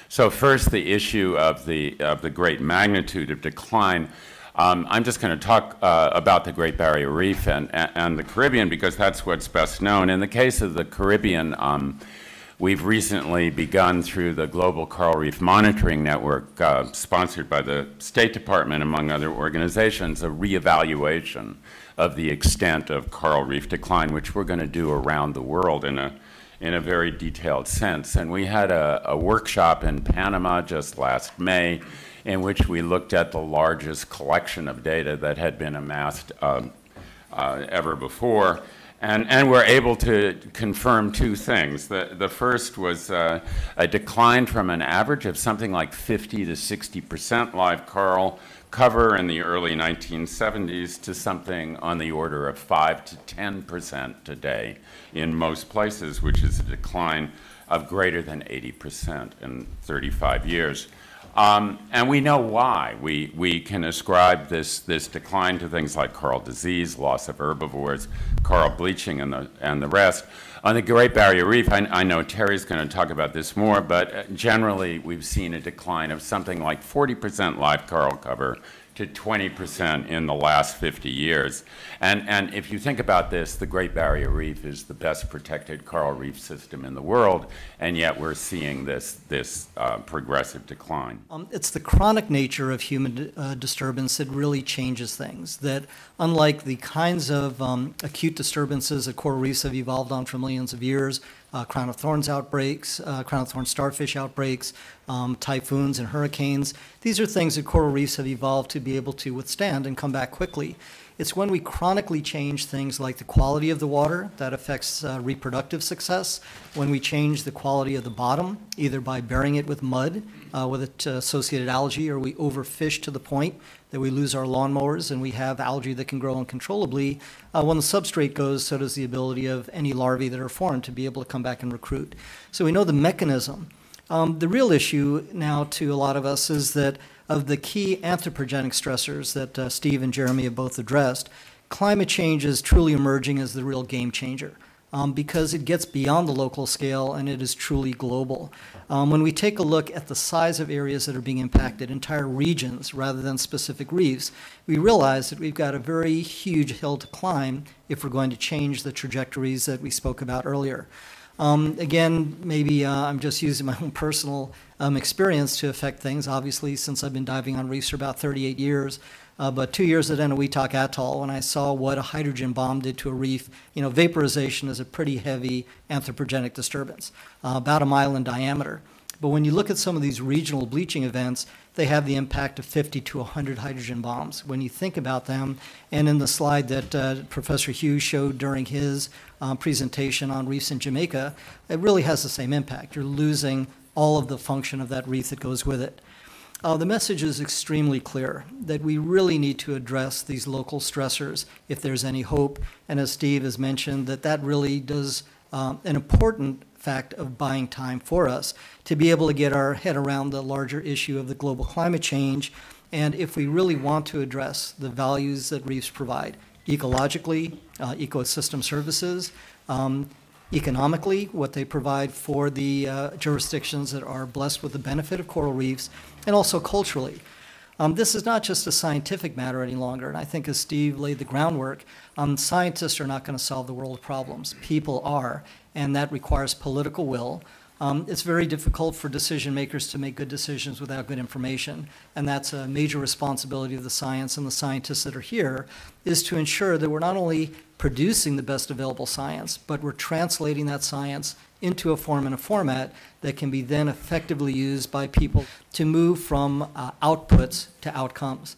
So first, the issue of the great magnitude of decline. I'm just going to talk about the Great Barrier Reef and the Caribbean because that's what's best known. In the case of the Caribbean, we've recently begun through the Global Coral Reef Monitoring Network, sponsored by the State Department, among other organizations, a reevaluation of the extent of coral reef decline, which we're going to do around the world in a very detailed sense. And we had a workshop in Panama just last May in which we looked at the largest collection of data that had been amassed ever before. And we're able to confirm two things. The first was a decline from an average of something like 50 to 60% live coral cover in the early 1970s to something on the order of 5 to 10% today in most places, which is a decline of greater than 80% in 35 years. And we know why. We can ascribe this decline to things like coral disease, loss of herbivores, coral bleaching, and the rest. On the Great Barrier Reef, I know Terry's going to talk about this more, but generally we've seen a decline of something like 40% live coral cover to 20% in the last 50 years. And if you think about this, the Great Barrier Reef is the best protected coral reef system in the world, and yet we're seeing this progressive decline. It's the chronic nature of human disturbance that really changes things, that unlike the kinds of acute disturbances that coral reefs have evolved on for millions of years, crown of thorns outbreaks, crown of thorns starfish outbreaks, typhoons and hurricanes. These are things that coral reefs have evolved to be able to withstand and come back quickly. It's when we chronically change things like the quality of the water that affects reproductive success, when we change the quality of the bottom, either by burying it with mud with its associated algae, or we overfish to the point that we lose our lawnmowers and we have algae that can grow uncontrollably. When the substrate goes, so does the ability of any larvae that are formed to be able to come back and recruit. So we know the mechanism. The real issue now to a lot of us is that of the key anthropogenic stressors that Steve and Jeremy have both addressed, climate change is truly emerging as the real game changer because it gets beyond the local scale and it is truly global. When we take a look at the size of areas that are being impacted, entire regions rather than specific reefs, we realize that we've got a very huge hill to climb if we're going to change the trajectories that we spoke about earlier. Again, maybe I'm just using my own personal experience to affect things, obviously, since I've been diving on reefs for about 38 years. But 2 years at Eniwetok Atoll, when I saw what a hydrogen bomb did to a reef, vaporization is a pretty heavy anthropogenic disturbance, about a mile in diameter. But when you look at some of these regional bleaching events, they have the impact of 50 to 100 hydrogen bombs. When you think about them, and in the slide that Professor Hughes showed during his presentation on reefs in Jamaica, it really has the same impact. You're losing all of the function of that reef that goes with it. The message is extremely clear that we really need to address these local stressors if there's any hope. And as Steve has mentioned, that really does an important fact of buying time for us to be able to get our head around the larger issue of the global climate change. And if we really want to address the values that reefs provide, ecologically, ecosystem services, economically, what they provide for the jurisdictions that are blessed with the benefit of coral reefs, and also culturally. This is not just a scientific matter any longer, and I think as Steve laid the groundwork, scientists are not going to solve the world problems. People are, and that requires political will. It's very difficult for decision makers to make good decisions without good information, and that's a major responsibility of the science and the scientists that are here, is to ensure that we're not only producing the best available science, but we're translating that science into a form and a format that can be then effectively used by people to move from outputs to outcomes.